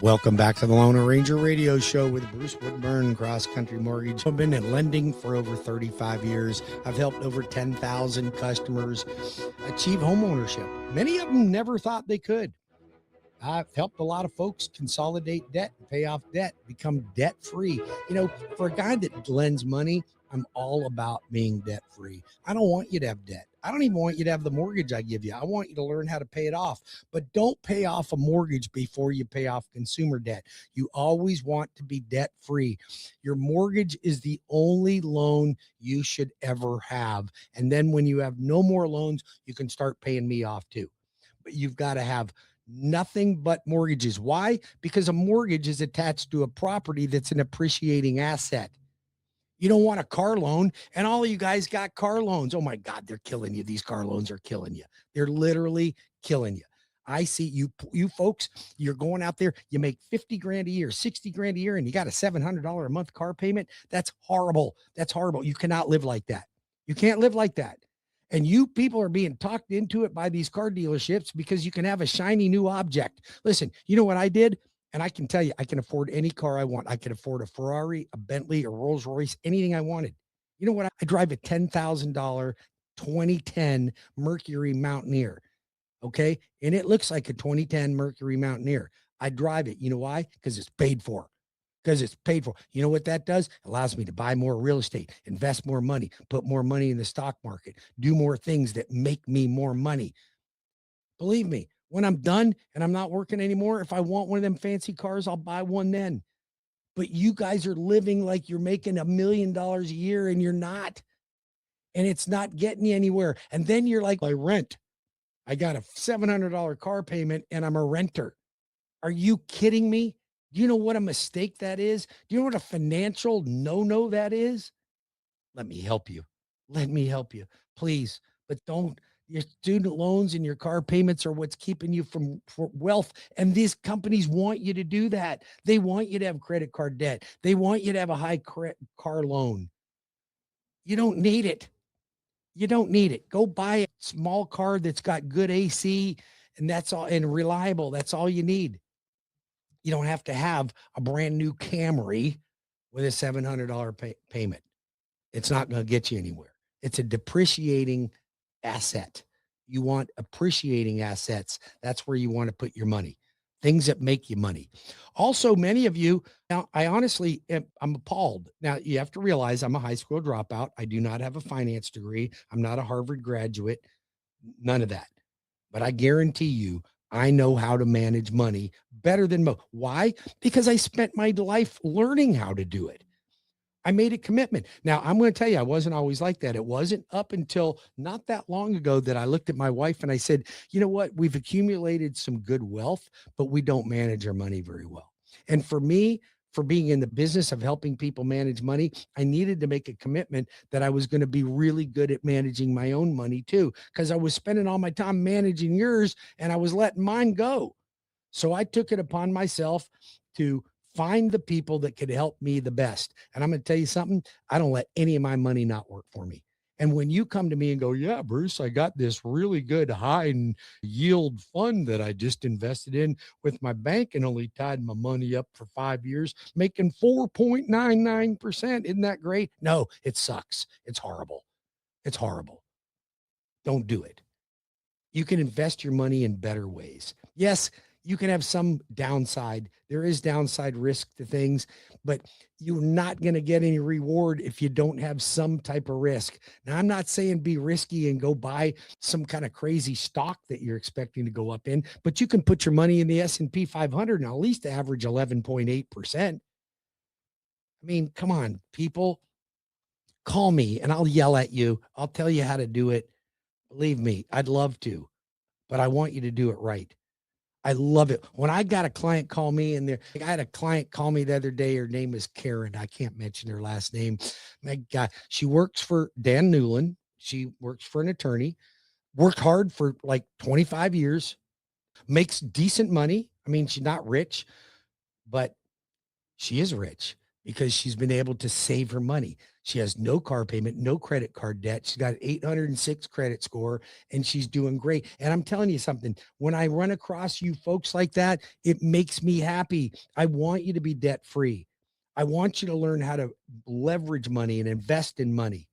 Welcome back to the Lone Ranger Radio Show with Bruce Woodburn, CrossCountry Mortgage. I've been in lending for over 35 years. I've helped over 10,000 customers achieve homeownership. Many of them never thought they could. I've helped a lot of folks consolidate debt, pay off debt, become debt-free. You know, for a guy that lends money, I'm all about being debt-free. I don't want you to have debt. I don't even want you to have the mortgage I give you. I want you to learn how to pay it off. But don't pay off a mortgage before you pay off consumer debt. You always want to be debt-free. Your mortgage is the only loan you should ever have. And then when you have no more loans, you can start paying me off too. But you've got to have nothing but mortgages. Why? Because a mortgage is attached to a property that's an appreciating asset. You don't want a car loan, and all of you guys got car loans. Oh my God, they're killing you. These car loans are killing you. They're literally killing you. I see you folks, you're going out there, you make 50 grand a year, 60 grand a year, and you got a $700 a month car payment. That's horrible. That's horrible. You cannot live like that. You can't live like that. And you people are being talked into it by these car dealerships because you can have a shiny new object. Listen, you know what I did? And I can tell you, I can afford any car I want. I can afford a Ferrari, a Bentley, a Rolls Royce, anything I wanted. You know what? I drive a $10,000 2010 Mercury Mountaineer. Okay. And it looks like a 2010 Mercury Mountaineer. I drive it. You know why? Because it's paid for. Because it's paid for. You know what that does? It allows me to buy more real estate, invest more money, put more money in the stock market, do more things that make me more money. Believe me, when I'm done and I'm not working anymore, if I want one of them fancy cars, I'll buy one then. But you guys are living like you're making $1 million a year and you're not. And it's not getting you anywhere. And then you're like, I rent. I got a $700 car payment and I'm a renter. Are you kidding me? Do you know what a mistake that is? Do you know what a financial no-no that is? Let me help you. Let me help you, please. But don't. Your student loans and your car payments are what's keeping you from wealth. And these companies want you to do that. They want you to have credit card debt. They want you to have a high car loan. You don't need it. You don't need it. Go buy a small car that's got good AC and that's all, and reliable. That's all you need. You don't have to have a brand new Camry with a $700 payment. It's not going to get you anywhere. It's a depreciating asset. You want appreciating assets. That's where you want to put your money. Things that make you money. Also, many of you, now I honestly, I'm appalled. Now you have to realize I'm a high school dropout. I do not have a finance degree. I'm not a Harvard graduate. None of that. But I guarantee you, I know how to manage money better than most. Why? Because I spent my life learning how to do it. I made a commitment. Now, I'm going to tell you, I wasn't always like that. It wasn't up until not that long ago that I looked at my wife and I said, you know what? We've accumulated some good wealth, but we don't manage our money very well. And for me, for being in the business of helping people manage money, I needed to make a commitment that I was going to be really good at managing my own money too, because I was spending all my time managing yours and I was letting mine go. So I took it upon myself to find the people that could help me the best. And I'm going to tell you something. I don't let any of my money not work for me. And when you come to me and go, yeah, Bruce, I got this really good high yield fund that I just invested in with my bank and only tied my money up for 5 years, making 4.99%. Isn't that great? No, it sucks. It's horrible. It's horrible. Don't do it. You can invest your money in better ways. Yes, you can have some downside. There is downside risk to things, but you're not going to get any reward if you don't have some type of risk. Now, I'm not saying be risky and go buy some kind of crazy stock that you're expecting to go up in, but you can put your money in the S&P 500 and at least average 11.8%. I mean, come on, people, call me and I'll yell at you. I'll tell you how to do it. Believe me, I'd love to, but I want you to do it right. I love it. When I got a client call me and I had a client call me the other day. Her name is Karen. I can't mention her last name. My God, she works for Dan Newland. She works for an attorney, worked hard for like 25 years, makes decent money. I mean, she's not rich, but she is rich because she's been able to save her money. She has no car payment, no credit card debt. She's got 806 credit score, and she's doing great. And I'm telling you something, when I run across you folks like that, it makes me happy. I want you to be debt free. I want you to learn how to leverage money and invest in money.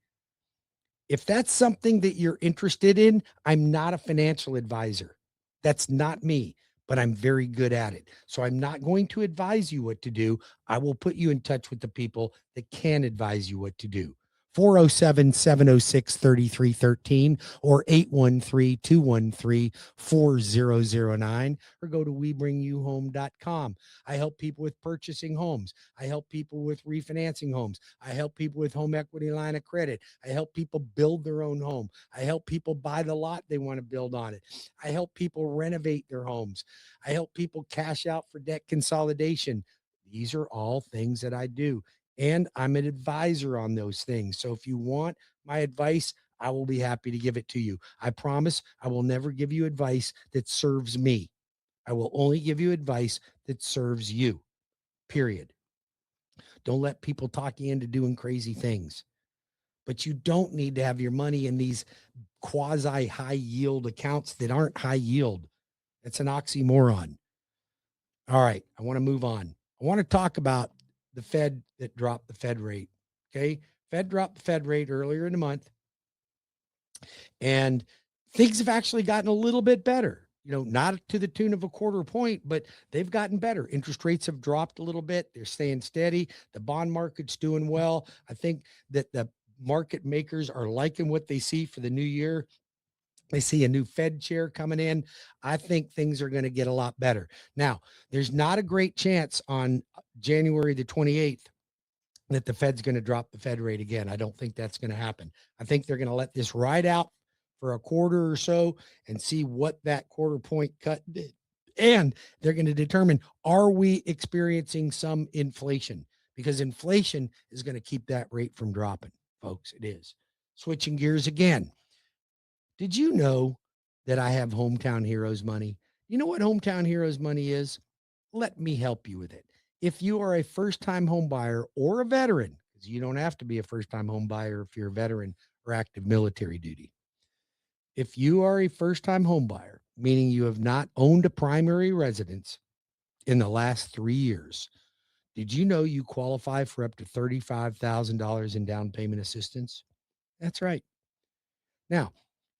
If that's something that you're interested in, I'm not a financial advisor. That's not me, but I'm very good at it. So I'm not going to advise you what to do. I will put you in touch with the people that can advise you what to do. 407-706-3313 or 813-213-4009 or go to webringyouhome.com. I help people with purchasing homes. I help people with refinancing homes. I help people with home equity line of credit. I help people build their own home. I help people buy the lot they want to build on it. I help people renovate their homes. I help people cash out for debt consolidation. These are all things that I do. And I'm an advisor on those things. So if you want my advice, I will be happy to give it to you. I promise I will never give you advice that serves me. I will only give you advice that serves you, period. Don't let people talk you into doing crazy things. But you don't need to have your money in these quasi high yield accounts that aren't high yield. It's an oxymoron. All right, I want to move on. I want to talk about the Fed that dropped the Fed rate. Okay. Fed dropped the Fed rate earlier in the month, and things have actually gotten a little bit better. Not to the tune of a quarter point, but they've gotten better. Interest rates have dropped a little bit. They're staying steady. The bond market's doing well. I think that the market makers are liking what they see for the new year. They see a new Fed chair coming in. I think things are going to get a lot better. Now, there's not a great chance on January the 28th that the Fed's going to drop the Fed rate again. I don't think that's going to happen. I think they're going to let this ride out for a quarter or so and see what that quarter point cut did. And they're going to determine, are we experiencing some inflation? Because inflation is going to keep that rate from dropping, folks. It is. Switching gears again. Did you know that I have Hometown Heroes money? You know what Hometown Heroes money is? Let me help you with it. If you are a first-time home buyer or a veteran, because you don't have to be a first-time home buyer if you're a veteran or active military duty. If you are a first-time home buyer, meaning you have not owned a primary residence in the last 3 years, did you know you qualify for up to $35,000 in down payment assistance? That's right. Now,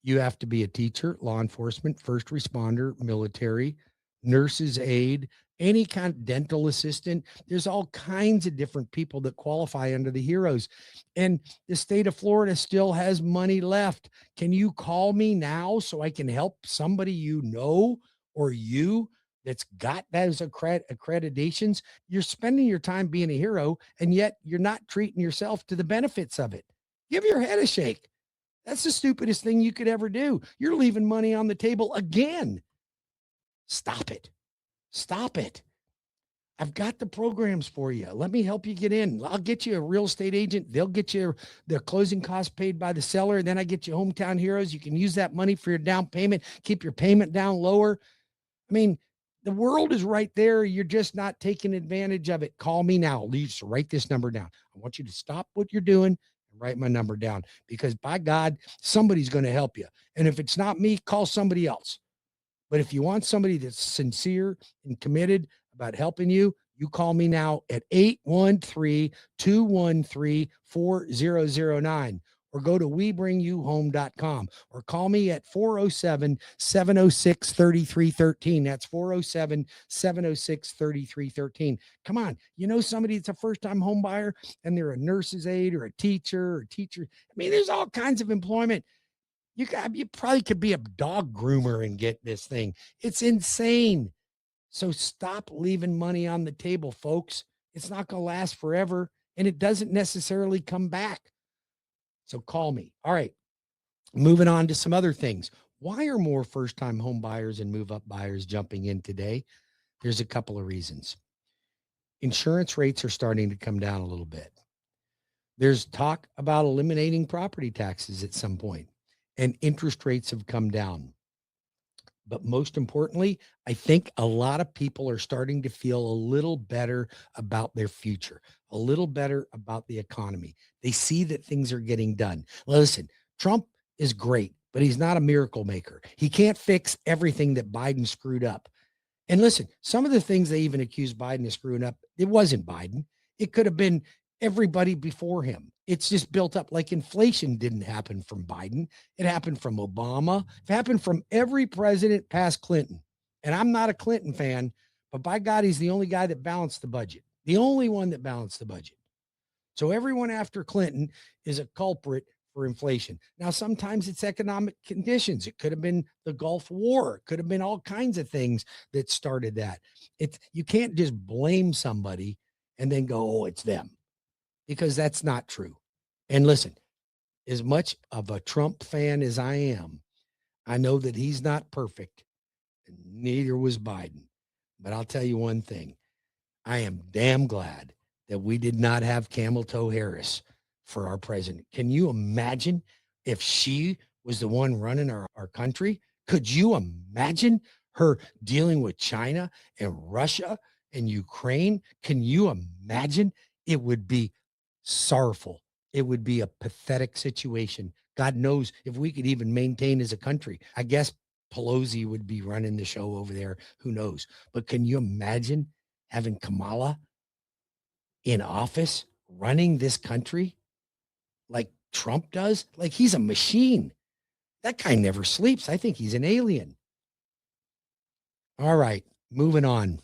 you have to be a teacher, law enforcement, first responder, military, nurse's aide, any kind of dental assistant. There's all kinds of different people that qualify under the heroes. And the state of Florida still has money left. Can you call me now so I can help somebody or you that's got those accreditations? You're spending your time being a hero, and yet you're not treating yourself to the benefits of it. Give your head a shake. That's the stupidest thing you could ever do. You're leaving money on the table again. Stop it. Stop it. I've got the programs for you. Let me help you get in. I'll get you a real estate agent. They'll get you the closing costs paid by the seller. Then I get you Hometown Heroes. You can use that money for your down payment, keep your payment down lower. I mean, the world is right there. You're just not taking advantage of it. Call me now. Just write this number down. I want you to stop what you're doing and write my number down, because by God, somebody's going to help you. And if it's not me, call somebody else. But if you want somebody that's sincere and committed about helping you, you call me now at 813-213-4009 or go to webringyouhome.com or call me at 407-706-3313. That's 407-706-3313. Come on. You know somebody that's a first-time home buyer and they're a nurse's aide or a teacher. I mean, there's all kinds of employment. You probably could be a dog groomer and get this thing. It's insane. So stop leaving money on the table, folks. It's not going to last forever, and it doesn't necessarily come back. So call me. All right. Moving on to some other things. Why are more first-time home buyers and move-up buyers jumping in today? There's a couple of reasons. Insurance rates are starting to come down a little bit. There's talk about eliminating property taxes at some point, and interest rates have come down. But most importantly, I think a lot of people are starting to feel a little better about their future, a little better about the economy. They see that things are getting done. Listen, Trump is great, but he's not a miracle maker. He can't fix everything that Biden screwed up. And listen, some of the things they even accused Biden of screwing up, it wasn't Biden. It could have been everybody before him. It's just built up. Like inflation didn't happen from Biden. It happened from Obama. It happened from every president past Clinton. And I'm not a Clinton fan, but by God, he's the only guy that balanced the budget. The only one that balanced the budget. So everyone after Clinton is a culprit for inflation. Now, sometimes it's economic conditions. It could have been the Gulf War. It could have been all kinds of things that started that. It's you can't just blame somebody and then go, oh, it's them, because that's not true. And listen, as much of a Trump fan as I am, I know that he's not perfect, and neither was Biden. But I'll tell you one thing. I am damn glad that we did not have Camel Toe Harris for our president. Can you imagine if she was the one running our country? Could you imagine her dealing with China and Russia and Ukraine? Can you imagine? It would be sorrowful. It would be a pathetic situation. God knows if we could even maintain as a country. I guess Pelosi would be running the show over there. Who knows? But can you imagine having Kamala in office running this country like Trump does? Like he's a machine. That guy never sleeps. I think he's an alien. All right, moving on.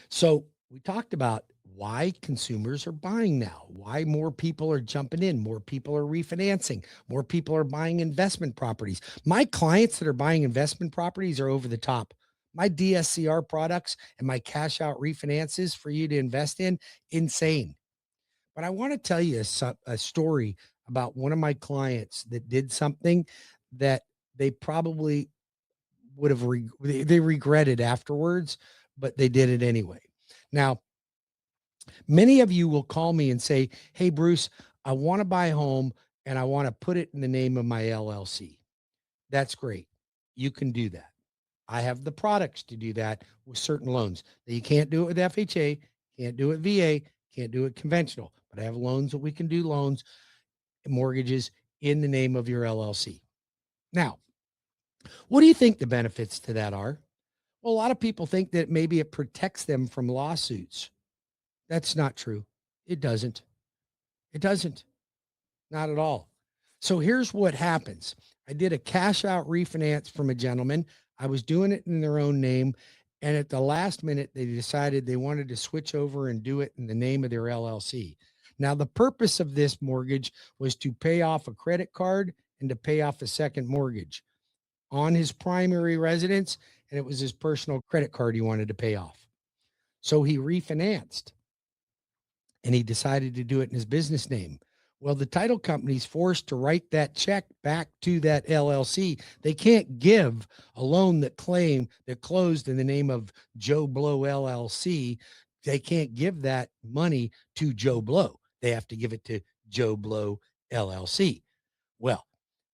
So we talked about why consumers are buying now, why more people are jumping in, more people are refinancing, more people are buying investment properties. My clients that are buying investment properties are over the top. My DSCR products and my cash out refinances for you to invest in, insane. But I want to tell you a story about one of my clients that did something that they probably would have they regretted afterwards, but they did it anyway. Now, many of you will call me and say, "Hey, Bruce, I want to buy a home and I want to put it in the name of my LLC." That's great. You can do that. I have the products to do that with certain loans. Now, you can't do it with FHA, can't do it VA, can't do it conventional, but I have loans that we can do loans and mortgages in the name of your LLC. Now, what do you think the benefits to that are? Well, a lot of people think that maybe it protects them from lawsuits. That's not true. It doesn't. It doesn't. Not at all. So here's what happens. I did a cash out refinance from a gentleman. I was doing it in their own name. And at the last minute, they decided they wanted to switch over and do it in the name of their LLC. Now, the purpose of this mortgage was to pay off a credit card and to pay off a second mortgage on his primary residence. And it was his personal credit card he wanted to pay off. So he refinanced and he decided to do it in his business name. Well, the title company's forced to write that check back to that LLC. They can't give a loan that closed in the name of Joe Blow LLC. They can't give that money to Joe Blow. They have to give it to Joe Blow LLC. Well,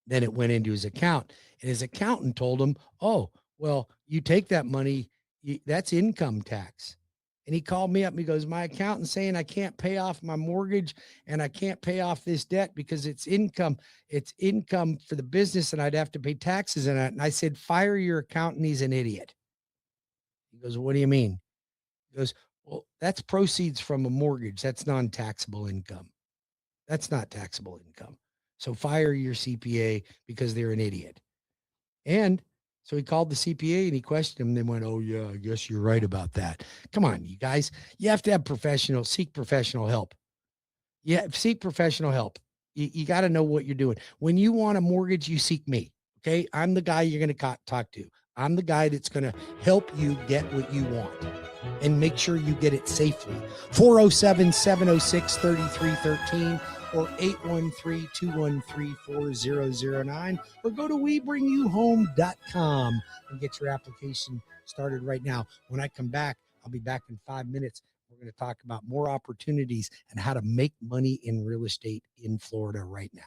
then it went into his account, and his accountant told him, "Oh, well, you take that money, that's income tax." And he called me up and he goes, "My accountant's saying I can't pay off my mortgage and I can't pay off this debt because it's income. It's income for the business and I'd have to pay taxes on it." And I said, "Fire your accountant. He's an idiot." He goes, "What do you mean?" He goes, "Well, that's proceeds from a mortgage. That's non-taxable income. That's not taxable income. So fire your CPA because they're an idiot." And so he called the CPA and he questioned him. They went, "Oh, yeah, I guess you're right about that." Come on, you guys. You have to have seek professional help. Yeah, seek professional help. You got to know what you're doing. When you want a mortgage, you seek me. Okay. I'm the guy you're going to talk to. I'm the guy that's going to help you get what you want and make sure you get it safely. 407-706-3313 or 813-213-4009 or go to webringyouhome.com and get your application started right now. When I come back, I'll be back in 5 minutes. We're going to talk about more opportunities and how to make money in real estate in Florida right now.